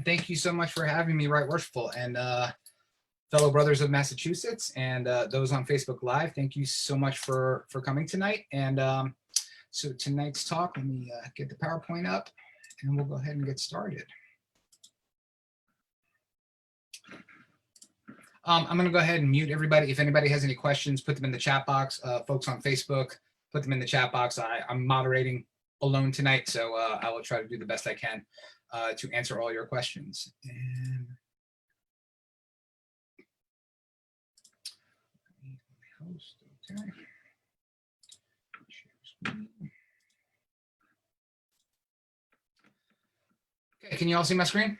and thank you so much for having me, Right Worshipful, and fellow brothers of Massachusetts, and those on Facebook Live. Thank you so much for coming tonight. And so tonight's talk, let me get the PowerPoint up, and we'll go ahead and get started. I'm going to go ahead and mute everybody. If anybody has any questions, put them in the chat box. Folks on Facebook, put them in the chat box. I'm moderating alone tonight, so I will try to do the best I can to answer all your questions. And host, okay. Okay, can you all see my screen?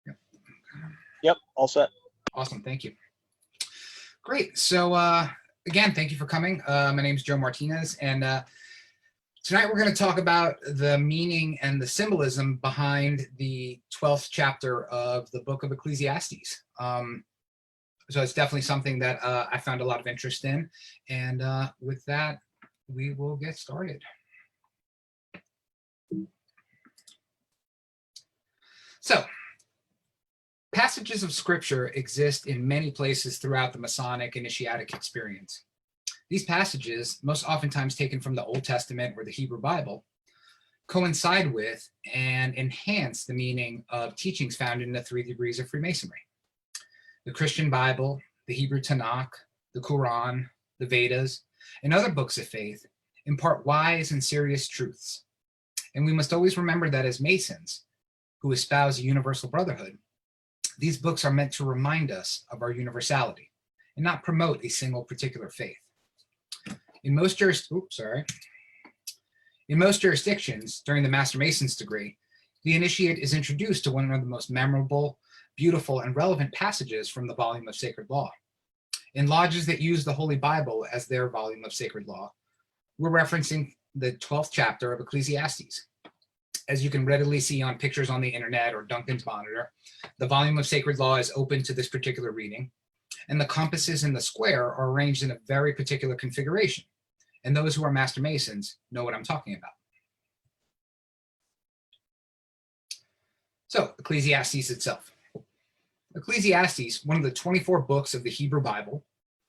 Yep. Yep, all set. Awesome, thank you. Great, so again, thank you for coming. My name is Joe Martinez, and tonight we're going to talk about the meaning and the symbolism behind the 12th chapter of the book of Ecclesiastes. So it's definitely something that I found a lot of interest in, and with that, we will get started. So, passages of scripture exist in many places throughout the Masonic initiatic experience. These passages, most oftentimes taken from the Old Testament or the Hebrew Bible, coincide with and enhance the meaning of teachings found in the 3 degrees of Freemasonry. The Christian Bible, the Hebrew Tanakh, the Quran, the Vedas, and other books of faith impart wise and serious truths. And we must always remember that as Masons, who espouse a universal brotherhood, these books are meant to remind us of our universality and not promote a single particular faith. In most jurisdictions during the Master Mason's degree, the initiate is introduced to one of the most memorable, beautiful, and relevant passages from the volume of sacred law. In lodges that use the Holy Bible as their volume of sacred law, we're referencing the 12th chapter of Ecclesiastes. As you can readily see on pictures on the internet or Duncan's monitor, the volume of sacred law is open to this particular reading, and the compasses in the square are arranged in a very particular configuration. And those who are Master Masons know what I'm talking about. So, Ecclesiastes itself. Ecclesiastes, one of the 24 books of the Hebrew Bible,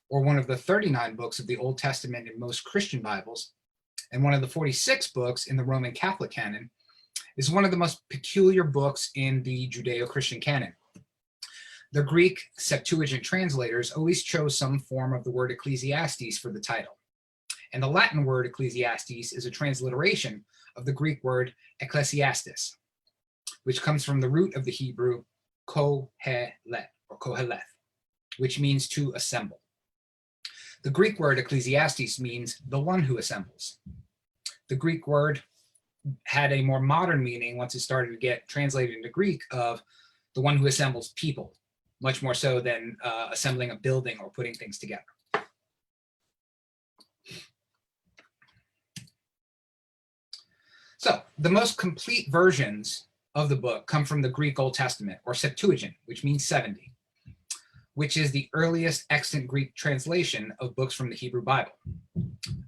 or one of the 39 books of the Old Testament in most Christian Bibles, and one of the 46 books in the Roman Catholic canon, is one of the most peculiar books in the Judeo-Christian canon. The Greek Septuagint translators always chose some form of the word Ecclesiastes for the title. And the Latin word Ecclesiastes is a transliteration of the Greek word Ecclesiastes, which comes from the root of the Hebrew kohelet, or koheleth, which means to assemble. The Greek word Ecclesiastes means the one who assembles. The Greek word had a more modern meaning once it started to get translated into Greek of the one who assembles people, much more so than assembling a building or putting things together. So the most complete versions of the book come from the Greek Old Testament, or Septuagint, which means 70, which is the earliest extant Greek translation of books from the Hebrew Bible.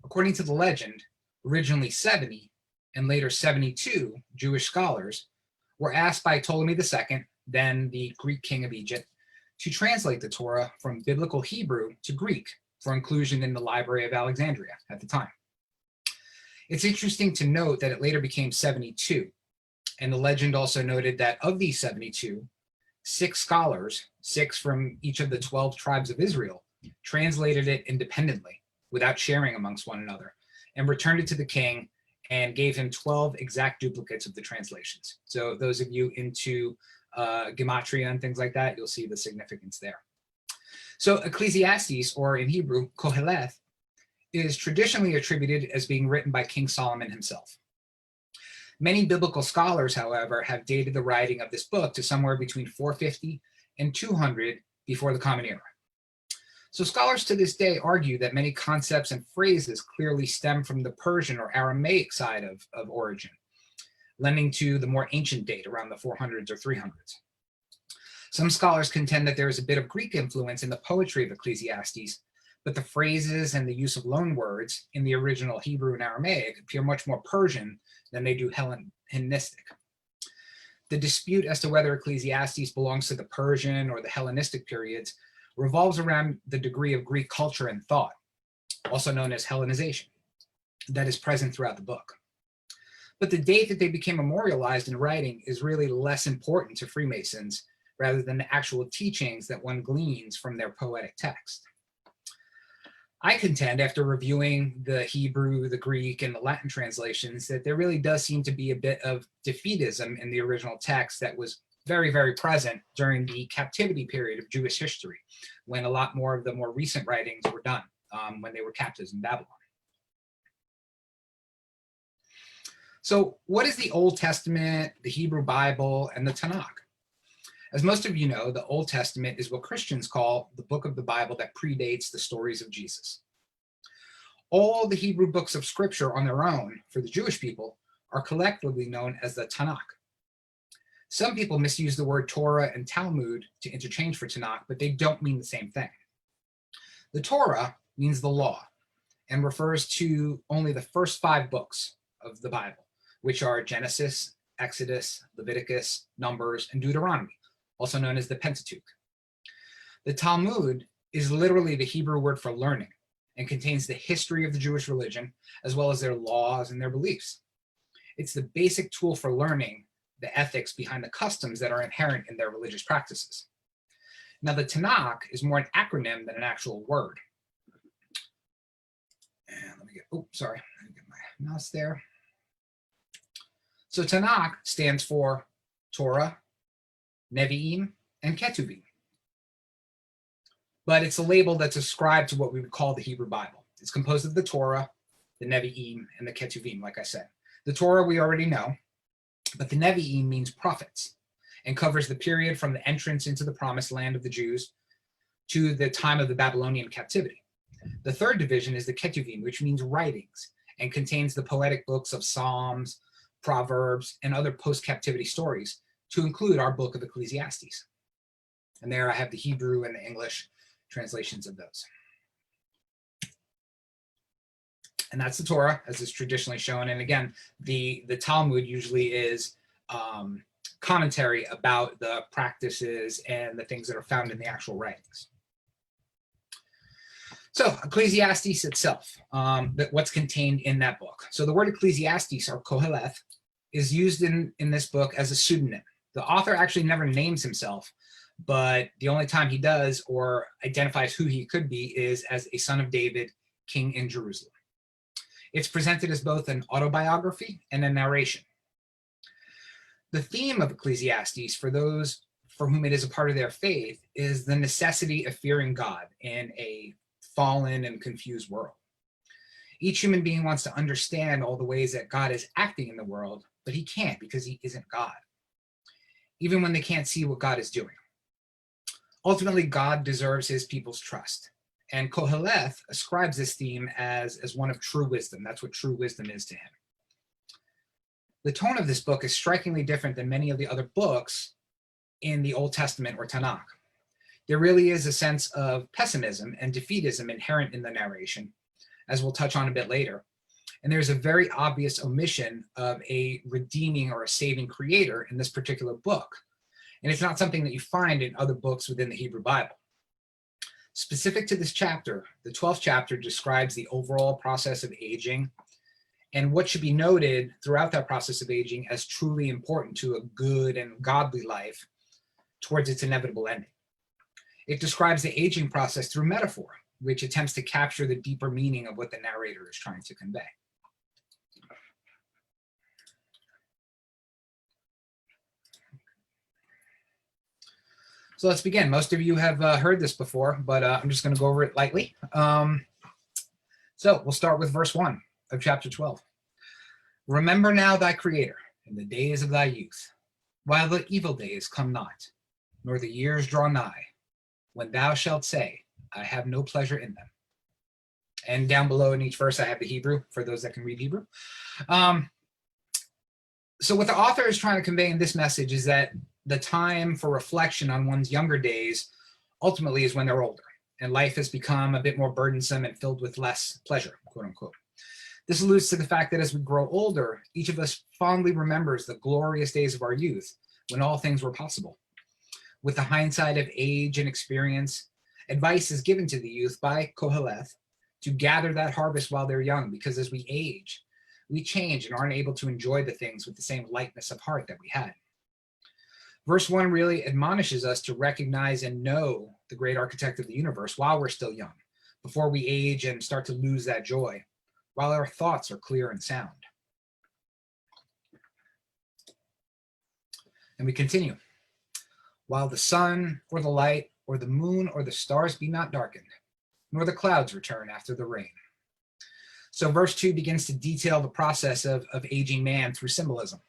According to the legend, originally 70 and later 72 Jewish scholars were asked by Ptolemy II, then the Greek king of Egypt, to translate the Torah from biblical Hebrew to Greek for inclusion in the Library of Alexandria at the time. It's interesting to note that it later became 72, and the legend also noted that of these 72, 6 scholars, 6 from each of the 12 tribes of Israel, translated it independently without sharing amongst one another, and returned it to the king and gave him 12 exact duplicates of the translations. So those of you into gematria and things like that, you'll see the significance there. So Ecclesiastes, or in Hebrew, Koheleth, is traditionally attributed as being written by King Solomon himself. Many biblical scholars, however, have dated the writing of this book to somewhere between 450 and 200 before the Common Era. So scholars to this day argue that many concepts and phrases clearly stem from the Persian or Aramaic side of origin, lending to the more ancient date around the 400s or 300s. Some scholars contend that there is a bit of Greek influence in the poetry of Ecclesiastes, but the phrases and the use of loan words in the original Hebrew and Aramaic appear much more Persian than they do Hellenistic. The dispute as to whether Ecclesiastes belongs to the Persian or the Hellenistic periods revolves around the degree of Greek culture and thought, also known as Hellenization, that is present throughout the book. But the date that they became memorialized in writing is really less important to Freemasons rather than the actual teachings that one gleans from their poetic text. I contend, after reviewing the Hebrew, the Greek, and the Latin translations, that there really does seem to be a bit of defeatism in the original text that was very, very present during the captivity period of Jewish history, when a lot more of the more recent writings were done, when they were captives in Babylon. So what is the Old Testament, the Hebrew Bible, and the Tanakh? As most of you know, the Old Testament is what Christians call the book of the Bible that predates the stories of Jesus. All the Hebrew books of scripture on their own for the Jewish people are collectively known as the Tanakh. Some people misuse the word Torah and Talmud to interchange for Tanakh, but they don't mean the same thing. The Torah means the law and refers to only the first 5 books of the Bible, which are Genesis, Exodus, Leviticus, Numbers, and Deuteronomy, also known as the Pentateuch. The Talmud is literally the Hebrew word for learning and contains the history of the Jewish religion, as well as their laws and their beliefs. It's the basic tool for learning the ethics behind the customs that are inherent in their religious practices. Now, the Tanakh is more an acronym than an actual word. And let me get, let me get my mouse there. So Tanakh stands for Torah, Nevi'im, and Ketuvim. But it's a label that's ascribed to what we would call the Hebrew Bible. It's composed of the Torah, the Nevi'im, and the Ketuvim, like I said. The Torah we already know, but the Nevi'im means prophets and covers the period from the entrance into the promised land of the Jews to the time of the Babylonian captivity. The third division is the Ketuvim, which means writings, and contains the poetic books of Psalms, Proverbs, and other post-captivity stories, to include our book of Ecclesiastes. And there I have the Hebrew and the English translations of those. And that's the Torah, as is traditionally shown. And again, the Talmud usually is commentary about the practices and the things that are found in the actual writings. So Ecclesiastes itself, what's contained in that book. So the word Ecclesiastes, or Koheleth, is used in this book as a pseudonym. The author actually never names himself, but the only time he does or identifies who he could be is as a son of David, king in Jerusalem. It's presented as both an autobiography and a narration. The theme of Ecclesiastes, for those for whom it is a part of their faith, is the necessity of fearing God in a fallen and confused world. Each human being wants to understand all the ways that God is acting in the world, but he can't because he isn't God, even when they can't see what God is doing. Ultimately, God deserves his people's trust. And Koheleth ascribes this theme as one of true wisdom. That's what true wisdom is to him. The tone of this book is strikingly different than many of the other books in the Old Testament or Tanakh. There really is a sense of pessimism and defeatism inherent in the narration, as we'll touch on a bit later. And there's a very obvious omission of a redeeming or a saving creator in this particular book. And it's not something that you find in other books within the Hebrew Bible. Specific to this chapter, the 12th chapter describes the overall process of aging and what should be noted throughout that process of aging as truly important to a good and godly life towards its inevitable ending. It describes the aging process through metaphor, which attempts to capture the deeper meaning of what the narrator is trying to convey. So let's begin. Most of you have heard this before, but I'm just going to go over it lightly. So we'll start with verse 1 of chapter 12. Remember now thy Creator in the days of thy youth, while the evil days come not, nor the years draw nigh, when thou shalt say, I have no pleasure in them. And down below in each verse, I have the Hebrew for those that can read Hebrew. So what the author is trying to convey in this message is that the time for reflection on one's younger days ultimately is when they're older and life has become a bit more burdensome and filled with less pleasure, quote unquote. This alludes to the fact that as we grow older, each of us fondly remembers the glorious days of our youth, when all things were possible. With the hindsight of age and experience, advice is given to the youth by Koheleth to gather that harvest while they're young, because as we age, we change and aren't able to enjoy the things with the same lightness of heart that we had. Verse 1 really admonishes us to recognize and know the great architect of the universe while we're still young, before we age and start to lose that joy, while our thoughts are clear and sound. And we continue. While the sun or the light or the moon or the stars be not darkened, nor the clouds return after the rain. So verse 2 begins to detail the process of aging man through symbolism.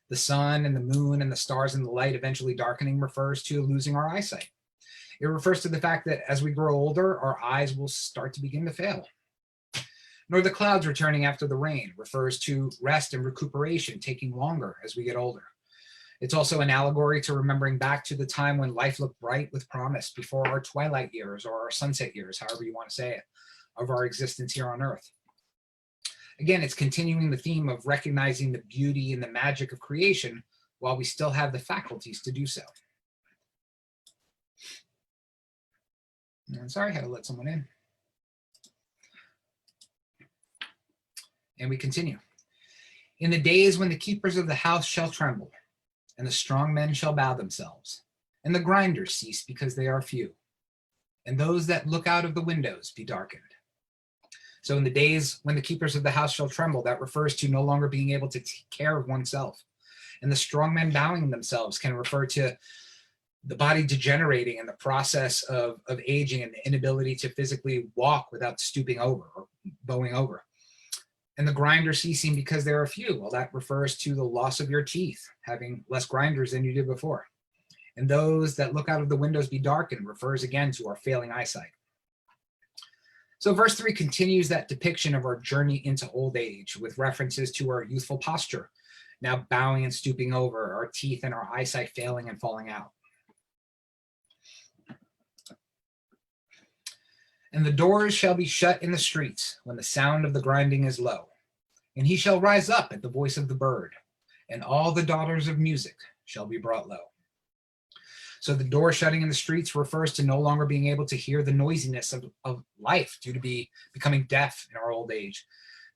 The sun and the moon and the stars and the light eventually darkening refers to losing our eyesight. It refers to the fact that as we grow older, our eyes will start to begin to fail. Nor the clouds returning after the rain refers to rest and recuperation taking longer as we get older. It's also an allegory to remembering back to the time when life looked bright with promise before our twilight years or our sunset years, however you want to say it, of our existence here on earth. Again, it's continuing the theme of recognizing the beauty and the magic of creation while we still have the faculties to do so. And sorry, I had to let someone in. And we continue. In the days when the keepers of the house shall tremble, and the strong men shall bow themselves, and the grinders cease because they are few, and those that look out of the windows be darkened. So in the days when the keepers of the house shall tremble, that refers to no longer being able to take care of oneself. And the strong men bowing themselves can refer to the body degenerating and the process of aging and the inability to physically walk without stooping over or bowing over. And the grinders ceasing because there are few. Well, that refers to the loss of your teeth, having less grinders than you did before. And those that look out of the windows be darkened refers again to our failing eyesight. So verse 3 continues that depiction of our journey into old age with references to our youthful posture, now bowing and stooping over, our teeth and our eyesight failing and falling out. And the doors shall be shut in the streets when the sound of the grinding is low. And he shall rise up at the voice of the bird, and all the daughters of music shall be brought low. So the door shutting in the streets refers to no longer being able to hear the noisiness of life due to becoming deaf in our old age.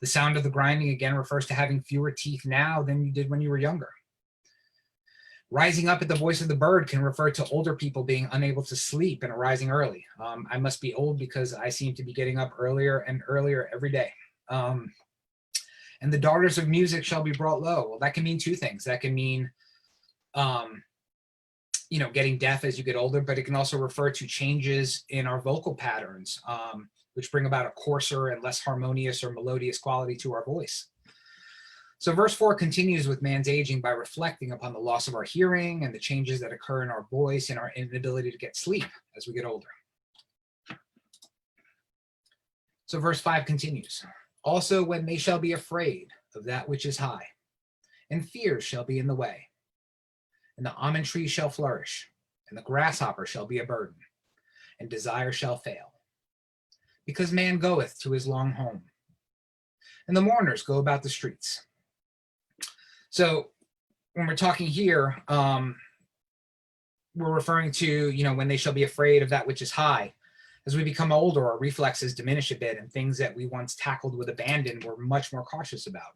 The sound of the grinding again refers to having fewer teeth now than you did when you were younger. Rising up at the voice of the bird can refer to older people being unable to sleep and arising early. I must be old because I seem to be getting up earlier and earlier every day. And the daughters of music shall be brought low. Well, that can mean two things. That can mean, getting deaf as you get older, but it can also refer to changes in our vocal patterns, which bring about a coarser and less harmonious or melodious quality to our voice. So verse 4 continues with man's aging by reflecting upon the loss of our hearing and the changes that occur in our voice and our inability to get sleep as we get older. So verse 5 continues. Also when they shall be afraid of that which is high, and fears shall be in the way, and the almond tree shall flourish, and the grasshopper shall be a burden, and desire shall fail. Because man goeth to his long home, and the mourners go about the streets. So when we're talking here, we're referring to, when they shall be afraid of that which is high. As we become older, our reflexes diminish a bit, and things that we once tackled with abandon, we're much more cautious about.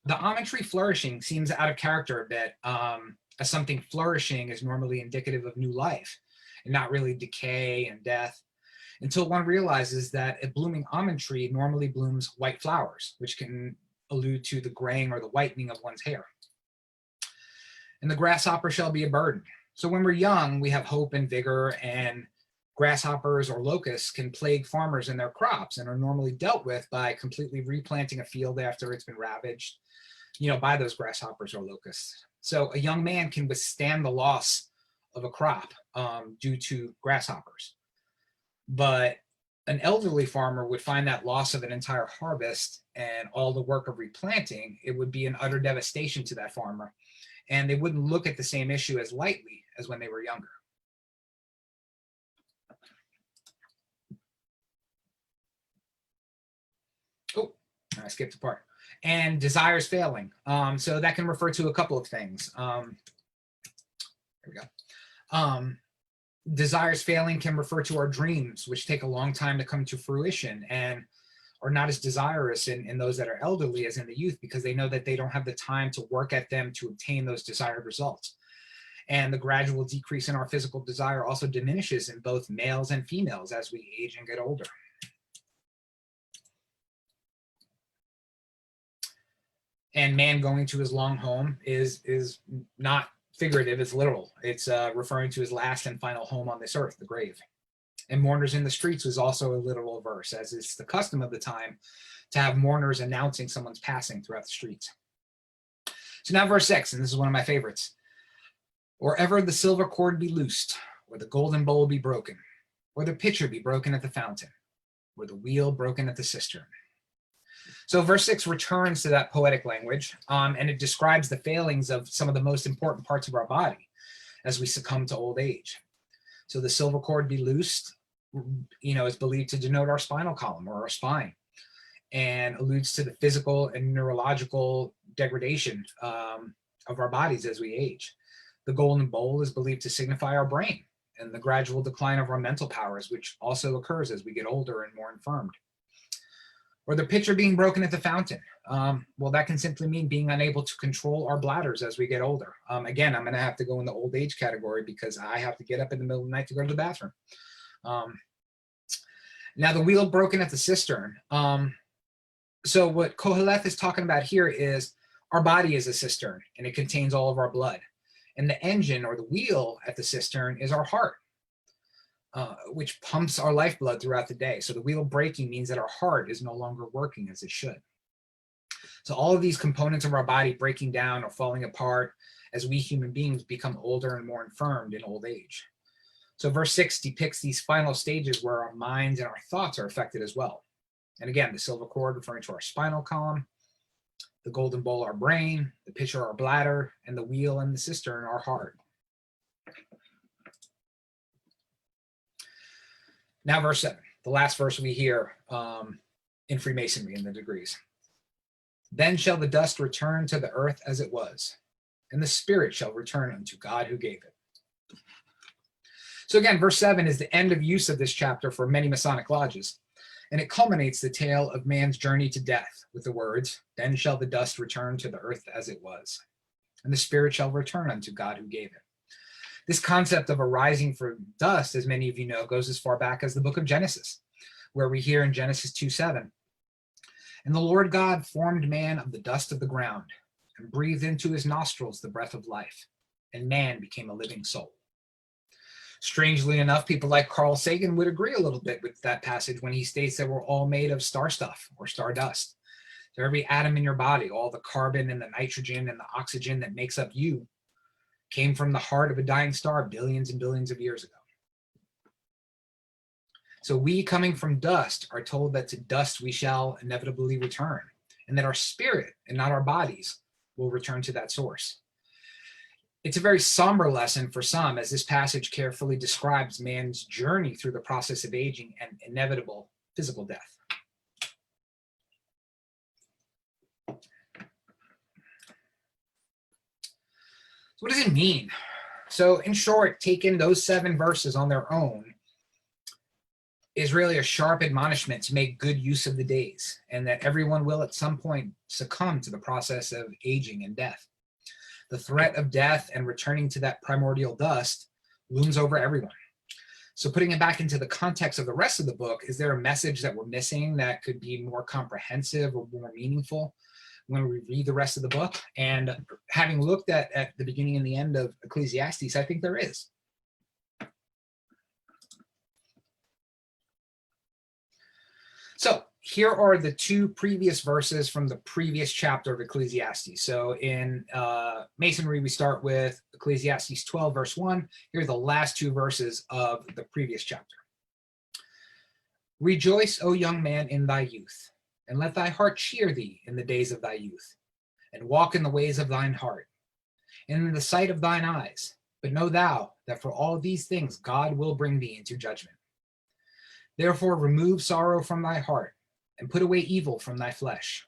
The almond tree flourishing seems out of character a bit, as something flourishing is normally indicative of new life and not really decay and death, until one realizes that a blooming almond tree normally blooms white flowers, which can allude to the graying or the whitening of one's hair. And the grasshopper shall be a burden. So when we're young, we have hope and vigor, and grasshoppers or locusts can plague farmers in their crops and are normally dealt with by completely replanting a field after it's been ravaged, by those grasshoppers or locusts. So a young man can withstand the loss of a crop due to grasshoppers. But an elderly farmer would find that loss of an entire harvest and all the work of replanting, it would be an utter devastation to that farmer. And they wouldn't look at the same issue as lightly as when they were younger. Oh, I skipped a part. and desires failing. So that can refer to a couple of things. Here we go. Desires failing can refer to our dreams, which take a long time to come to fruition and are not as desirous in those that are elderly as in the youth, because they know that they don't have the time to work at them to obtain those desired results. And the gradual decrease in our physical desire also diminishes in both males and females as we age and get older. And man going to his long home is not figurative, it's literal. It's referring to his last and final home on this earth, the grave. And mourners in the streets was also a literal verse, as it's the custom of the time to have mourners announcing someone's passing throughout the streets. So now verse 6, and this is one of my favorites. Or ever the silver cord be loosed, or the golden bowl be broken, or the pitcher be broken at the fountain, or the wheel broken at the cistern. So verse 6 returns to that poetic language, and it describes the failings of some of the most important parts of our body as we succumb to old age. So the silver cord be loosed, is believed to denote our spinal column or our spine, and alludes to the physical and neurological degradation of our bodies as we age. The golden bowl is believed to signify our brain and the gradual decline of our mental powers, which also occurs as we get older and more infirmed. Or the pitcher being broken at the fountain. Well, that can simply mean being unable to control our bladders as we get older. Again, I'm going to have to go in the old age category because I have to get up in the middle of the night to go to the bathroom. Now, the wheel broken at the cistern. So what Koheleth is talking about here is our body is a cistern, and it contains all of our blood. And the engine or the wheel at the cistern is our heart, which pumps our lifeblood throughout the day. So the wheel breaking means that our heart is no longer working as it should. So all of these components of our body breaking down or falling apart as we human beings become older and more infirmed in old age. So verse 6 depicts these final stages where our minds and our thoughts are affected as well. And again, the silver cord referring to our spinal column, the golden bowl our brain, the pitcher our bladder, and the wheel and the cistern our heart. Now verse 7, the last verse we hear in Freemasonry in the degrees. Then shall the dust return to the earth as it was, and the spirit shall return unto God who gave it. So again, verse 7 is the end of use of this chapter for many Masonic lodges, and it culminates the tale of man's journey to death with the words, then shall the dust return to the earth as it was, and the spirit shall return unto God who gave it. This concept of arising from dust, as many of you know, goes as far back as the book of Genesis, where we hear in Genesis 2:7, and the Lord God formed man of the dust of the ground and breathed into his nostrils the breath of life, and man became a living soul. Strangely enough, people like Carl Sagan would agree a little bit with that passage when he states that we're all made of star stuff or stardust. So every atom in your body, all the carbon and the nitrogen and the oxygen that makes up you, came from the heart of a dying star billions and billions of years ago. So we, coming from dust, are told that to dust we shall inevitably return, and that our spirit and not our bodies will return to that source. It's a very somber lesson for some, as this passage carefully describes man's journey through the process of aging and inevitable physical death. So what does it mean? So in short, taking those 7 verses on their own is really a sharp admonishment to make good use of the days, and that everyone will at some point succumb to the process of aging and death. The threat of death and returning to that primordial dust looms over everyone. So putting it back into the context of the rest of the book, is there a message that we're missing that could be more comprehensive or more meaningful when we read the rest of the book? And having looked at the beginning and the end of Ecclesiastes, I think there is. So here are the 2 previous verses from the previous chapter of Ecclesiastes. So in Masonry, we start with Ecclesiastes 12, verse 1. Here are the last 2 verses of the previous chapter. Rejoice, O young man, in thy youth, and let thy heart cheer thee in the days of thy youth, and walk in the ways of thine heart, and in the sight of thine eyes. But know thou that for all these things God will bring thee into judgment. Therefore remove sorrow from thy heart, and put away evil from thy flesh.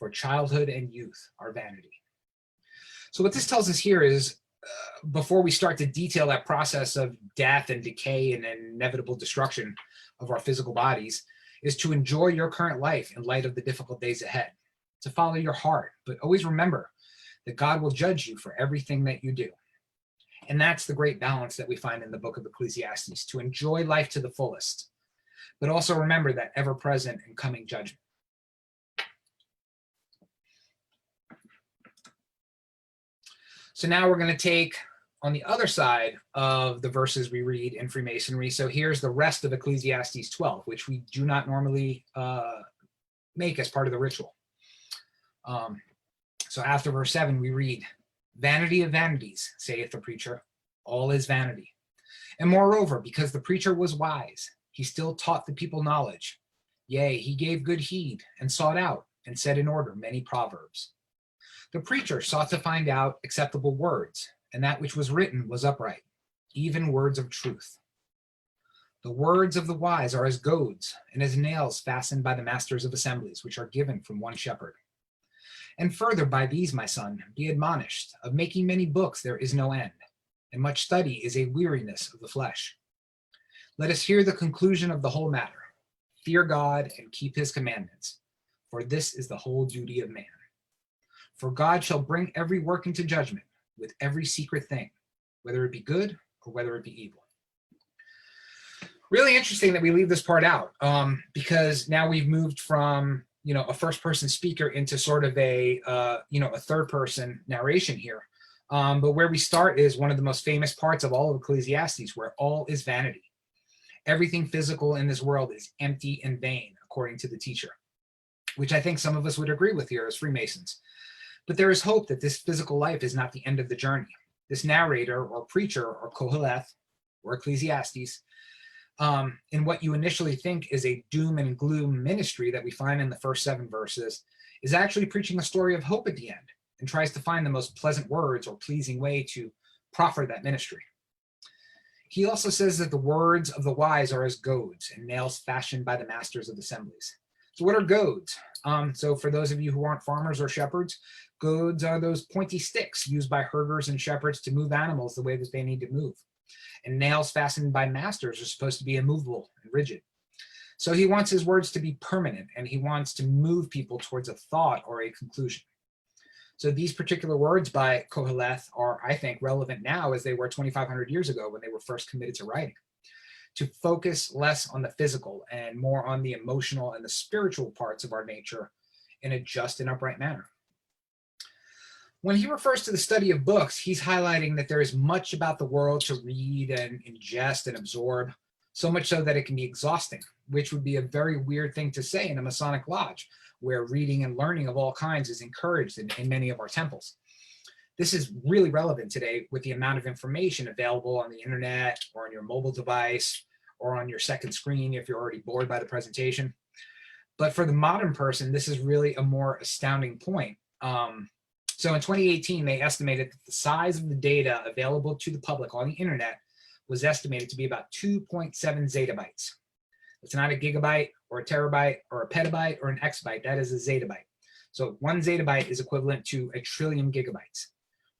for childhood and youth are vanity. So what this tells us here is, before we start to detail that process of death and decay and inevitable destruction of our physical bodies, is to enjoy your current life in light of the difficult days ahead, to follow your heart, but always remember that God will judge you for everything that you do. And that's the great balance that we find in the book of Ecclesiastes, to enjoy life to the fullest, but also remember that ever-present and coming judgment. So now we're going to take on the other side of the verses we read in Freemasonry. So here's the rest of Ecclesiastes 12, which we do not normally make as part of the ritual. So after verse 7, we read, "Vanity of vanities, saith the preacher, all is vanity. And moreover, because the preacher was wise, he still taught the people knowledge. Yea, he gave good heed, and sought out, and set in order many proverbs. The preacher sought to find out acceptable words, and that which was written was upright, even words of truth. The words of the wise are as goads, and as nails fastened by the masters of assemblies, which are given from one shepherd. And further by these, my son, be admonished, of making many books there is no end, and much study is a weariness of the flesh. Let us hear the conclusion of the whole matter. Fear God and keep his commandments, for this is the whole duty of man. For God shall bring every work into judgment with every secret thing, whether it be good or whether it be evil." Really interesting that we leave this part out, because now we've moved from a first-person speaker into sort of a third-person narration here. But where we start is one of the most famous parts of all of Ecclesiastes, where all is vanity. Everything physical in this world is empty and vain, according to the teacher, which I think some of us would agree with here as Freemasons. But there is hope that this physical life is not the end of the journey. This narrator or preacher or Koheleth or Ecclesiastes, in what you initially think is a doom and gloom ministry that we find in the first 7 verses, is actually preaching a story of hope at the end and tries to find the most pleasant words or pleasing way to proffer that ministry. He also says that the words of the wise are as goads and nails fashioned by the masters of assemblies. So what are goads? So for those of you who aren't farmers or shepherds, goads are those pointy sticks used by herders and shepherds to move animals the way that they need to move. And nails fastened by masters are supposed to be immovable and rigid. So he wants his words to be permanent, and he wants to move people towards a thought or a conclusion. So these particular words by Koheleth are, I think, relevant now as they were 2,500 years ago when they were first committed to writing, to focus less on the physical and more on the emotional and the spiritual parts of our nature in a just and upright manner. When he refers to the study of books, he's highlighting that there is much about the world to read and ingest and absorb, so much so that it can be exhausting, which would be a very weird thing to say in a Masonic lodge, where reading and learning of all kinds is encouraged in many of our temples. This is really relevant today with the amount of information available on the internet or on your mobile device or on your second screen if you're already bored by the presentation. But for the modern person, this is really a more astounding point. So in 2018, they estimated that the size of the data available to the public on the internet was estimated to be about 2.7 zettabytes. It's not a gigabyte or a terabyte or a petabyte or an exabyte. That is a zettabyte. So 1 zettabyte is equivalent to 1 trillion gigabytes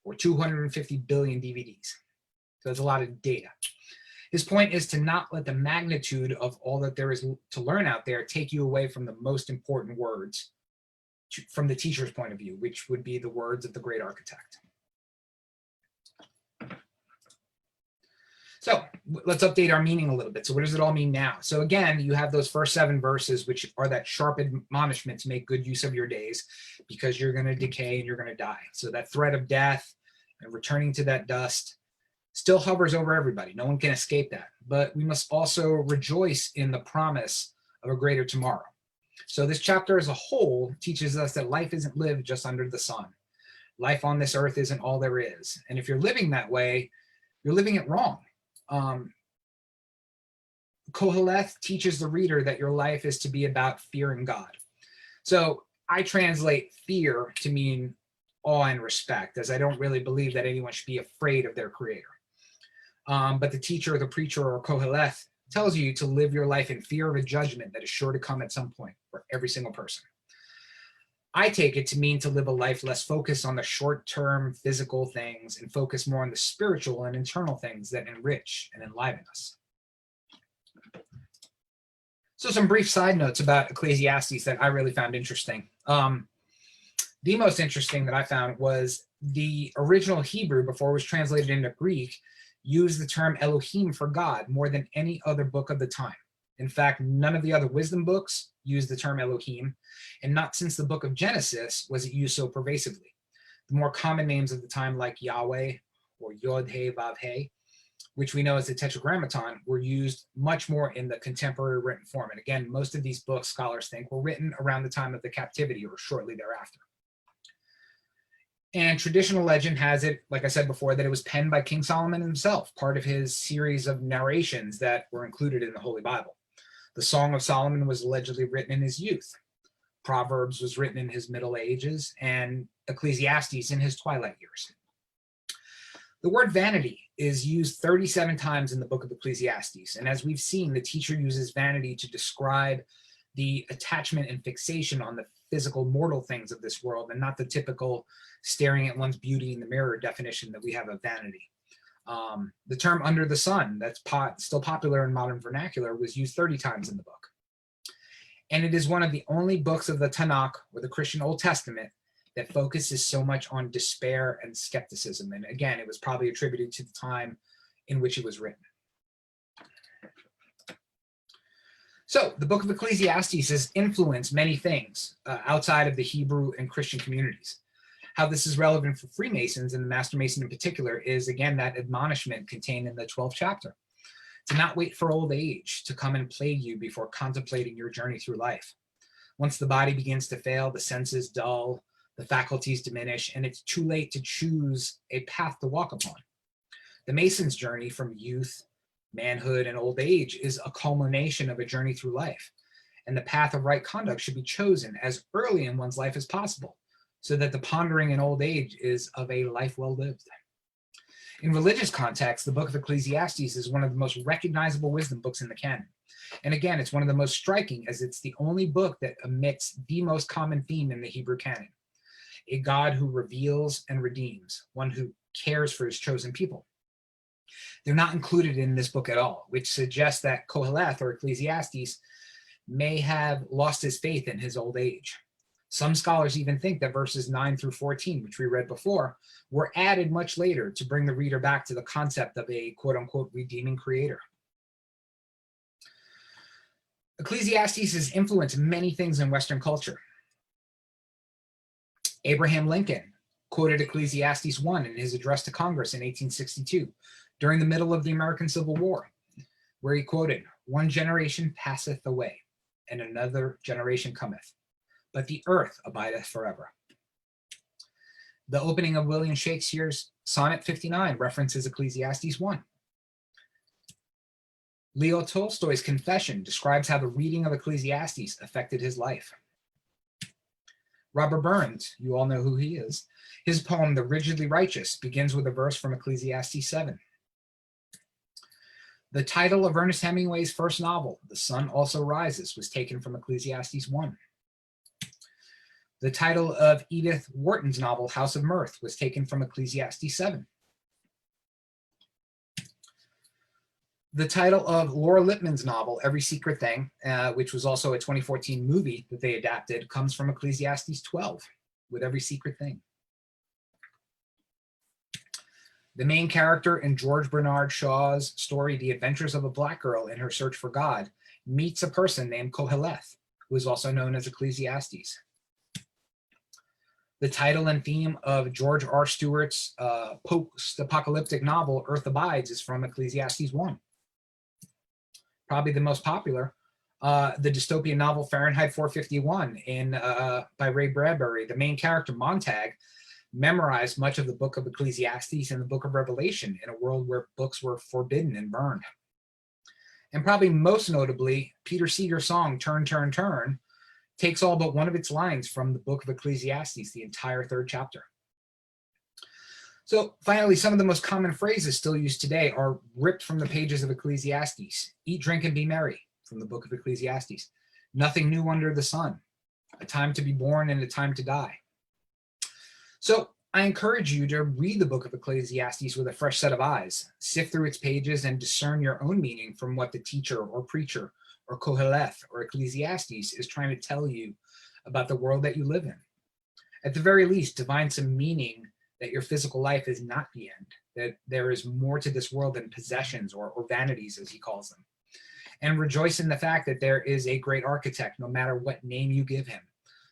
or 250 billion DVDs. So that's a lot of data. His point is to not let the magnitude of all that there is to learn out there take you away from the most important words from the teacher's point of view, which would be the words of the great architect. So let's update our meaning a little bit. So what does it all mean now? So again, you have those first 7 verses, which are that sharp admonishment to make good use of your days, because you're going to decay and you're going to die. So that threat of death and returning to that dust still hovers over everybody. No one can escape that. But we must also rejoice in the promise of a greater tomorrow. So this chapter as a whole teaches us that life isn't lived just under the sun. Life on this earth isn't all there is. And if you're living that way, you're living it wrong. Koheleth teaches the reader that your life is to be about fearing God. So I translate fear to mean awe and respect, as I don't really believe that anyone should be afraid of their creator. But the teacher or the preacher or Koheleth tells you to live your life in fear of a judgment that is sure to come at some point for every single person. I take it to mean to live a life less focused on the short-term physical things and focus more on the spiritual and internal things that enrich and enliven us. So some brief side notes about Ecclesiastes that I really found interesting. The most interesting that I found was the original Hebrew, before it was translated into Greek, used the term Elohim for God more than any other book of the time. In fact, none of the other wisdom books used the term Elohim, and not since the book of Genesis was it used so pervasively. The more common names of the time, like Yahweh or Yod-He-Vav-He, which we know as the Tetragrammaton, were used much more in the contemporary written form. And again, most of these books, scholars think, were written around the time of the captivity or shortly thereafter. And traditional legend has it, like I said before, that it was penned by King Solomon himself, part of his series of narrations that were included in the Holy Bible. The Song of Solomon was allegedly written in his youth. Proverbs was written in his middle ages, and Ecclesiastes in his twilight years. The word vanity is used 37 times in the book of Ecclesiastes. And as we've seen, the teacher uses vanity to describe the attachment and fixation on the physical mortal things of this world, and not the typical staring at one's beauty in the mirror definition that we have of vanity. The term under the sun, that's still popular in modern vernacular, was used 30 times in the book. And it is one of the only books of the Tanakh, or the Christian Old Testament, that focuses so much on despair and skepticism. And again, it was probably attributed to the time in which it was written. So the book of Ecclesiastes has influenced many things outside of the Hebrew and Christian communities. How this is relevant for Freemasons, and the Master Mason in particular, is again that admonishment contained in the 12th chapter. To not wait for old age to come and plague you before contemplating your journey through life. Once the body begins to fail, the senses dull, the faculties diminish, and it's too late to choose a path to walk upon. The Mason's journey from youth, manhood, and old age is a culmination of a journey through life. And the path of right conduct should be chosen as early in one's life as possible, so that the pondering in old age is of a life well lived. In religious context, the book of Ecclesiastes is one of the most recognizable wisdom books in the canon. And again, it's one of the most striking, as it's the only book that omits the most common theme in the Hebrew canon: a God who reveals and redeems, one who cares for his chosen people. They're not included in this book at all, which suggests that Koheleth, or Ecclesiastes, may have lost his faith in his old age. Some scholars even think that verses 9 through 14, which we read before, were added much later to bring the reader back to the concept of a quote-unquote redeeming creator. Ecclesiastes has influenced many things in Western culture. Abraham Lincoln quoted Ecclesiastes 1 in his address to Congress in 1862, during the middle of the American Civil War, where he quoted, "One generation passeth away, and another generation cometh, but the earth abideth forever." The opening of William Shakespeare's Sonnet 59 references Ecclesiastes 1. Leo Tolstoy's Confession describes how the reading of Ecclesiastes affected his life. Robert Burns, you all know who he is, his poem, The Rigidly Righteous, begins with a verse from Ecclesiastes 7. The title of Ernest Hemingway's first novel, The Sun Also Rises, was taken from Ecclesiastes 1. The title of Edith Wharton's novel, House of Mirth, was taken from Ecclesiastes 7. The title of Laura Lippman's novel, Every Secret Thing, which was also a 2014 movie that they adapted, comes from Ecclesiastes 12, with every secret thing. The main character in George Bernard Shaw's story, The Adventures of a Black Girl in Her Search for God, meets a person named Koheleth, who is also known as Ecclesiastes. The title and theme of George R. Stewart's post-apocalyptic novel, Earth Abides, is from Ecclesiastes 1. Probably the most popular, the dystopian novel Fahrenheit 451 by Ray Bradbury. The main character, Montag, memorized much of the book of Ecclesiastes and the book of Revelation in a world where books were forbidden and burned. And probably most notably, Peter Seeger's song, Turn, Turn, Turn, takes all but one of its lines from the book of Ecclesiastes, the entire 3rd chapter. So finally, some of the most common phrases still used today are ripped from the pages of Ecclesiastes. Eat, drink, and be merry, from the book of Ecclesiastes. Nothing new under the sun, a time to be born and a time to die. So I encourage you to read the book of Ecclesiastes with a fresh set of eyes, sift through its pages and discern your own meaning from what the teacher or preacher or Koheleth or Ecclesiastes is trying to tell you about the world that you live in. At the very least, divine some meaning that your physical life is not the end, that there is more to this world than possessions or vanities, as he calls them. And rejoice in the fact that there is a great architect, no matter what name you give him,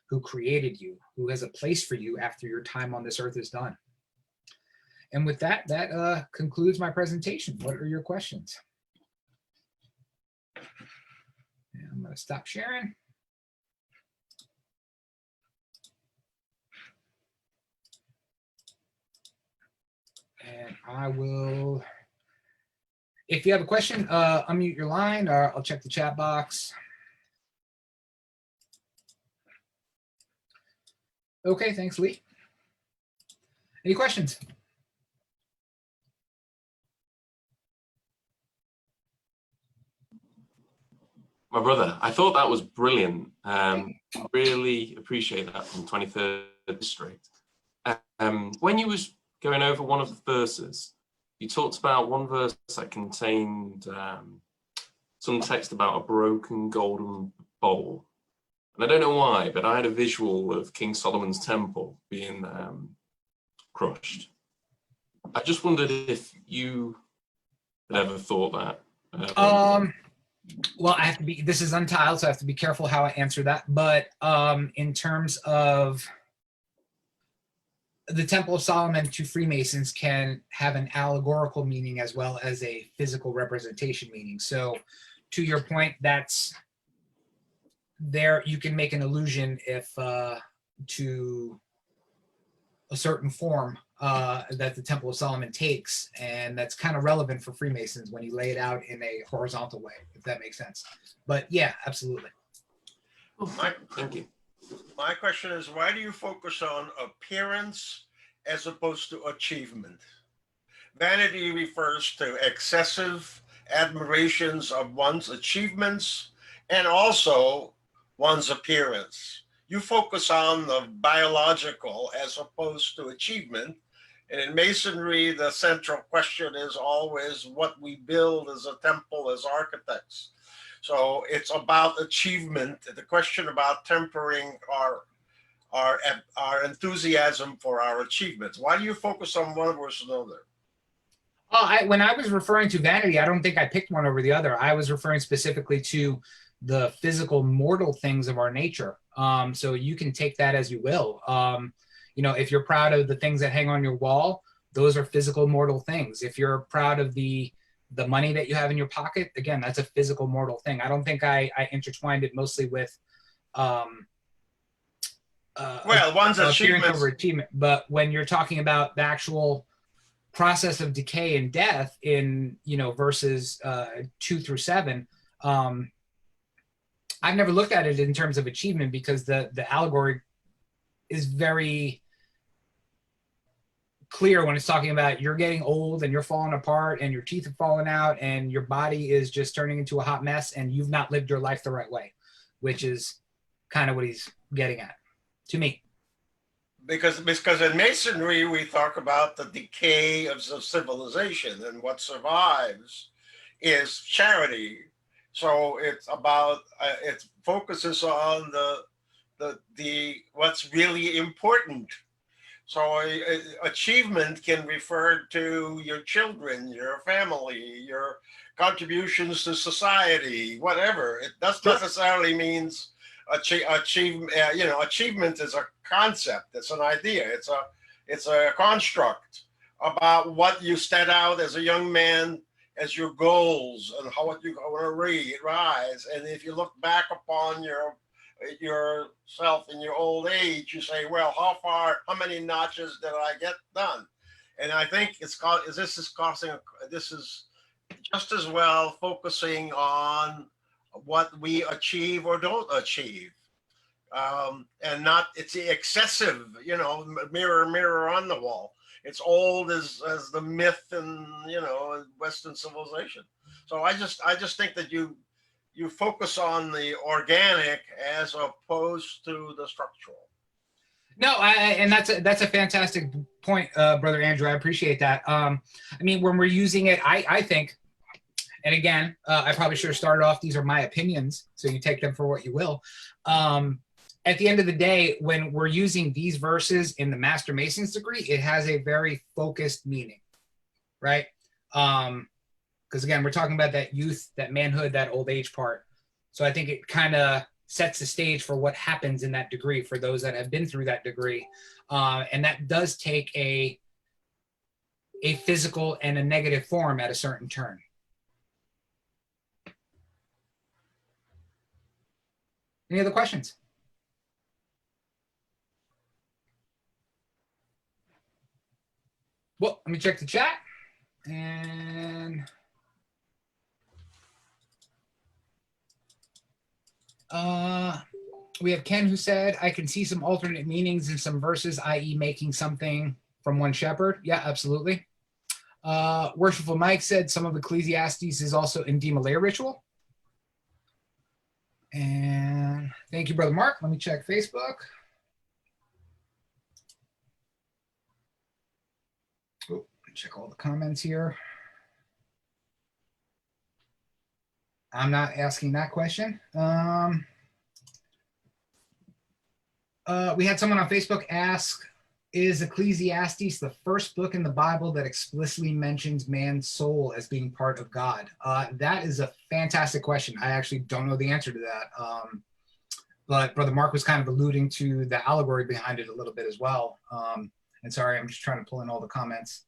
who created you, who has a place for you after your time on this earth is done. And with that, that concludes my presentation. What are your questions? And I'm going to stop sharing. And I will, if you have a question, unmute your line, or I'll check the chat box. Okay, thanks, Lee. Any questions? My brother, I thought that was brilliant. Really appreciate that from 23rd District. When you was going over one of the verses, you talked about one verse that contained some text about a broken golden bowl. And I don't know why, but I had a visual of King Solomon's temple being crushed. I just wondered if you had ever thought that. Well, I have to be, this is untiled, so I have to be careful how I answer that. But in terms of the Temple of Solomon to Freemasons can have an allegorical meaning as well as a physical representation meaning. So to your point, that's there, you can make an allusion if to a certain form that the Temple of Solomon takes, and that's kind of relevant for Freemasons when you lay it out in a horizontal way, if that makes sense. But yeah, absolutely. Thank you. My question is, why do you focus on appearance as opposed to achievement? Vanity refers to excessive admirations of one's achievements and also one's appearance. You focus on the biological as opposed to achievement. And in Masonry, the central question is always what we build as a temple as architects. So it's about achievement. The question about tempering our enthusiasm for our achievements. Why do you focus on one versus another? When I was referring to vanity, I don't think I picked one over the other. I was referring specifically to the physical mortal things of our nature. So you can take that as you will. You know, if you're proud of the things that hang on your wall, those are physical mortal things. If you're proud of the money that you have in your pocket, again, that's a physical mortal thing. I don't think I intertwined it mostly with well, one's achievement over achievement. But when you're talking about the actual process of decay and death in, you know, verses 2 through 7, I've never looked at it in terms of achievement, because the allegory is very clear when it's talking about you're getting old and you're falling apart and your teeth are falling out and your body is just turning into a hot mess and you've not lived your life the right way, which is kind of what he's getting at to me. Because in Masonry, we talk about the decay of civilization, and what survives is charity. So it's about, it focuses on the what's really important. So achievement can refer to your children, your family, your contributions to society, whatever. It doesn't necessarily means achievement. You know, achievement is a concept. It's an idea. It's a construct about what you set out as a young man as your goals and how what you want to rise. And if you look back upon yourself in your old age, you say, well, how many notches did I get done? And I think this is just as well focusing on what we achieve or don't achieve. And not, it's excessive, you know, mirror on the wall. It's old as the myth and, you know, Western civilization. So I just think that you you focus on the organic as opposed to the structural. No, and that's a fantastic point, Brother Andrew. I appreciate that. I mean, when we're using it, I think, and again, I probably should have started off, these are my opinions, so you take them for what you will. At the end of the day, when we're using these verses in the Master Mason's degree, it has a very focused meaning, right? Because again, we're talking about that youth, that manhood, that old age part. So I think it kind of sets the stage for what happens in that degree for those that have been through that degree. And that does take a physical and a negative form at a certain turn. Any other questions? Well, let me check the chat. And we have Ken who said, I can see some alternate meanings in some verses, i.e. making something from one shepherd. Yeah, absolutely. Worshipful Mike said some of Ecclesiastes is also in Demolay ritual. And thank you, Brother Mark. Let me check Facebook. Oh, check all the comments here. I'm not asking that question. We had someone on Facebook ask, is Ecclesiastes the first book in the Bible that explicitly mentions man's soul as being part of God? That is a fantastic question. I actually don't know the answer to that. But Brother Mark was kind of alluding to the allegory behind it a little bit as well. And sorry, I'm just trying to pull in all the comments.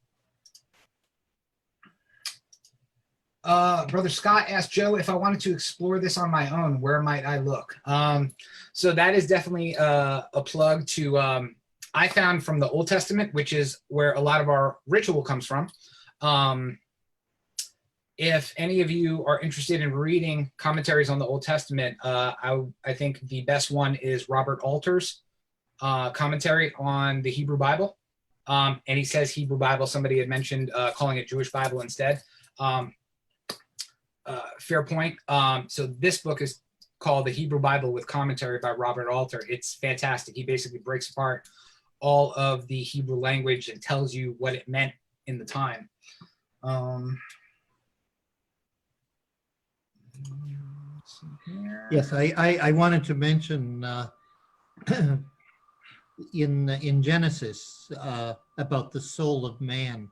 Brother Scott asked Joe, if I wanted to explore this on my own, where might I look? So that is definitely a plug to, I found from the Old Testament, which is where a lot of our ritual comes from. If any of you are interested in reading commentaries on the Old Testament, I think the best one is Robert Alter's commentary on the Hebrew Bible. And he says Hebrew Bible. Somebody had mentioned calling it Jewish Bible instead. Fair point. So this book is called The Hebrew Bible with Commentary by Robert Alter. It's fantastic. He basically breaks apart all of the Hebrew language and tells you what it meant in the time. Yes, I wanted to mention in Genesis about the soul of man.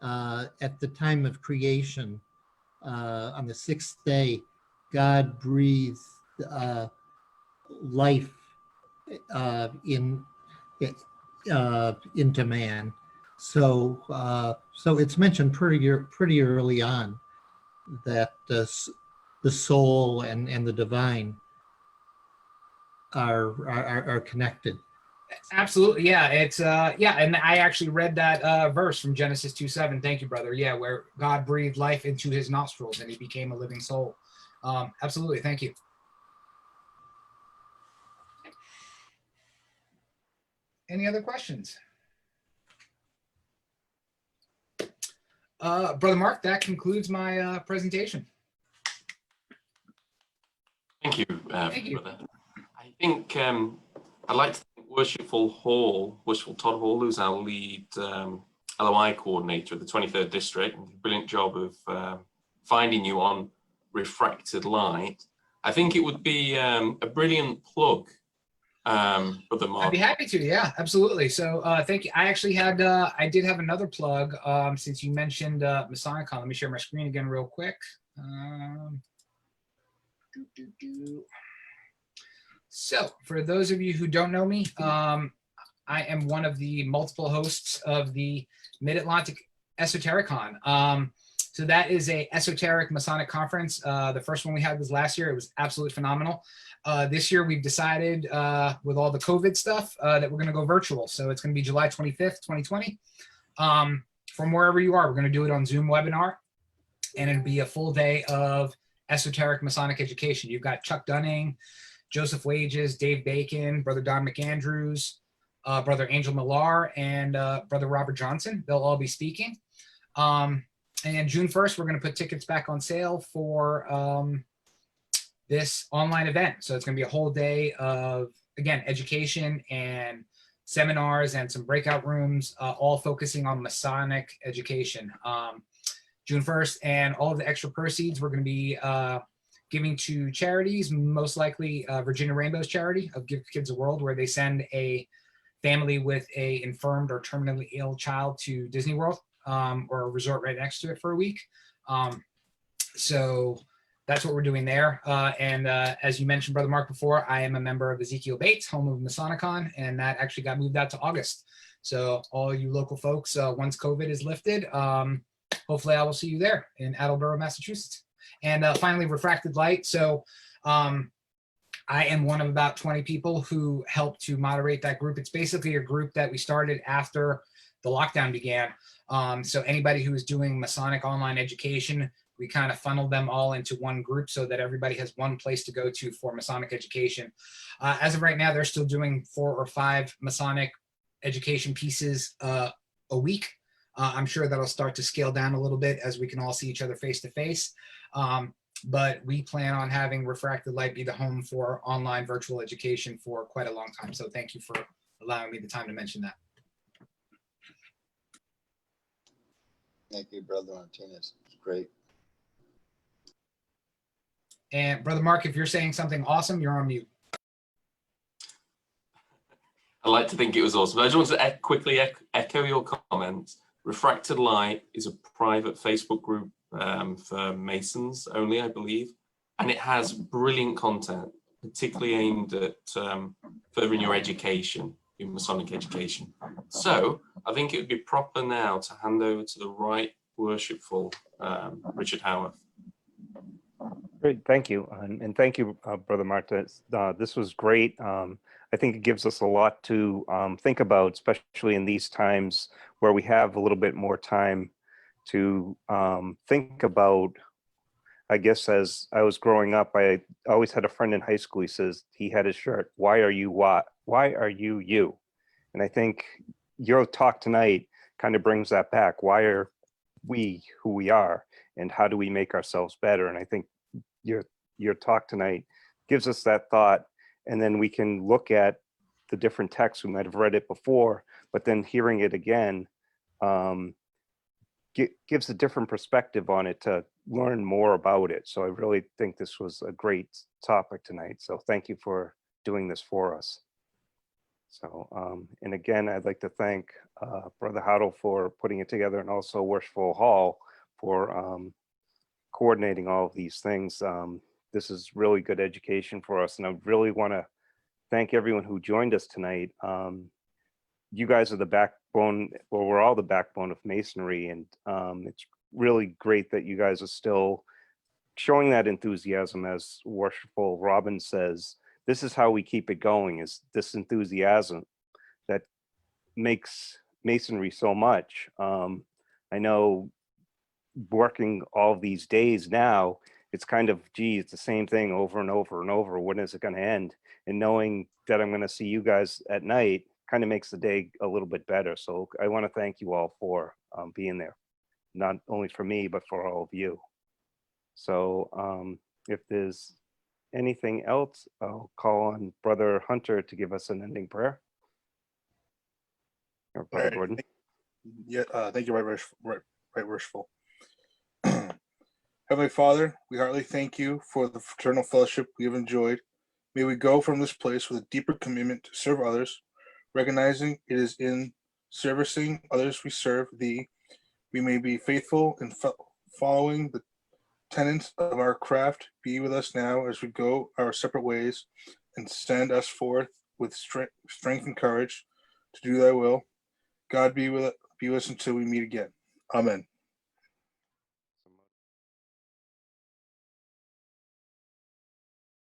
At the time of creation, on the sixth day, God breathed life into man. So it's mentioned pretty early on that the soul and the divine are connected. Absolutely, yeah. It's yeah, and I actually read that verse from Genesis 2:7. Thank you, brother. Yeah, where God breathed life into his nostrils and he became a living soul. Absolutely, thank you. Any other questions? Brother Mark, that concludes my presentation. Thank you, Thank you. brother. I think I'd like to thank Worshipful Todd Hall, who's our lead LOI coordinator of the 23rd District. Brilliant job of finding you on Refracted Light. I think it would be a brilliant plug, Brother Mark. I'd be happy to, yeah, absolutely. So thank you. I actually had, I did have another plug since you mentioned Masonicon. Let me share my screen again real quick. So for those of you who don't know me, I am one of the multiple hosts of the Mid-Atlantic Esotericon. So that is a esoteric Masonic conference. The first one we had was last year. It was absolutely phenomenal. This year we've decided with all the COVID stuff that we're going to go virtual. So it's going to be July 25th, 2020. From wherever you are, we're going to do it on Zoom webinar. And it'll be a full day of esoteric Masonic education. You've got Chuck Dunning, Joseph Wages, Dave Bacon, Brother Don McAndrews, Brother Angel Millar, and Brother Robert Johnson. They'll all be speaking. And June 1st, we're going to put tickets back on sale for this online event. So it's going to be a whole day of, again, education and seminars and some breakout rooms, all focusing on Masonic education. June 1st, and all of the extra proceeds we're going to be giving to charities, most likely Virginia Rainbow's charity of Give Kids a World, where they send a family with a infirmed or terminally ill child to Disney World or a resort right next to it for a week. So that's what we're doing there. And as you mentioned, Brother Mark, before, I am a member of Ezekiel Bates, home of Masonicon, and that actually got moved out to August. So all you local folks, once COVID is lifted, hopefully I will see you there in Attleboro, Massachusetts. And finally, Refracted Light. So I am one of about 20 people who helped to moderate that group. It's basically a group that we started after the lockdown began. So anybody who is doing Masonic online education, we kind of funneled them all into one group so that everybody has one place to go to for Masonic education. As of right now, they're still doing 4 or 5 Masonic education pieces a week. I'm sure that'll start to scale down a little bit as we can all see each other face to face. But we plan on having Refracted Light be the home for online virtual education for quite a long time. So thank you for allowing me the time to mention that. Thank you, Brother Martinez. It's great. And Brother Mark, if you're saying something awesome, you're on mute. I like to think it was awesome. I just want to quickly echo your comments. Refracted Light is a private Facebook group for Masons only, I believe, and it has brilliant content, particularly aimed at furthering your education, your Masonic education. So I think it would be proper now to hand over to the right worshipful Richard Howarth. Great, thank you. And thank you, Brother Martinez. This was great. I think it gives us a lot to think about, especially in these times where we have a little bit more time to think about. I guess as I was growing up, I always had a friend in high school. He says, he had his shirt, "Why are you what? Why are you you?" And I think your talk tonight kind of brings that back. Why are we who we are, and how do we make ourselves better? And I think your talk tonight gives us that thought, and then we can look at the different texts. We might have read it before, but then hearing it again gives a different perspective on it to learn more about it. So I really think this was a great topic tonight. So thank you for doing this for us. So, and again, I'd like to thank Brother Hoddle for putting it together, and also Worshipful Hall for coordinating all of these things. This is really good education for us, and I really want to thank everyone who joined us tonight. You guys are the backbone, well, we're all the backbone of Masonry, and it's really great that you guys are still showing that enthusiasm. As Worshipful Robin says, this is how we keep it going, is this enthusiasm that makes Masonry so much. I know working all these days now, it's kind of, gee, it's the same thing over and over and over. When is it going to end? And knowing that I'm going to see you guys at night kind of makes the day a little bit better. So I want to thank you all for being there, not only for me, but for all of you. So if there's anything else, I'll call on Brother Hunter to give us an ending prayer. Or Brother Gordon. Yeah, thank you, right worshipful. Heavenly Father, we heartily thank you for the fraternal fellowship we have enjoyed. May we go from this place with a deeper commitment to serve others, recognizing it is in servicing others we serve thee. We may be faithful in following the tenets of our craft. Be with us now as we go our separate ways, and send us forth with strength and courage to do thy will. God be with us until we meet again. Amen.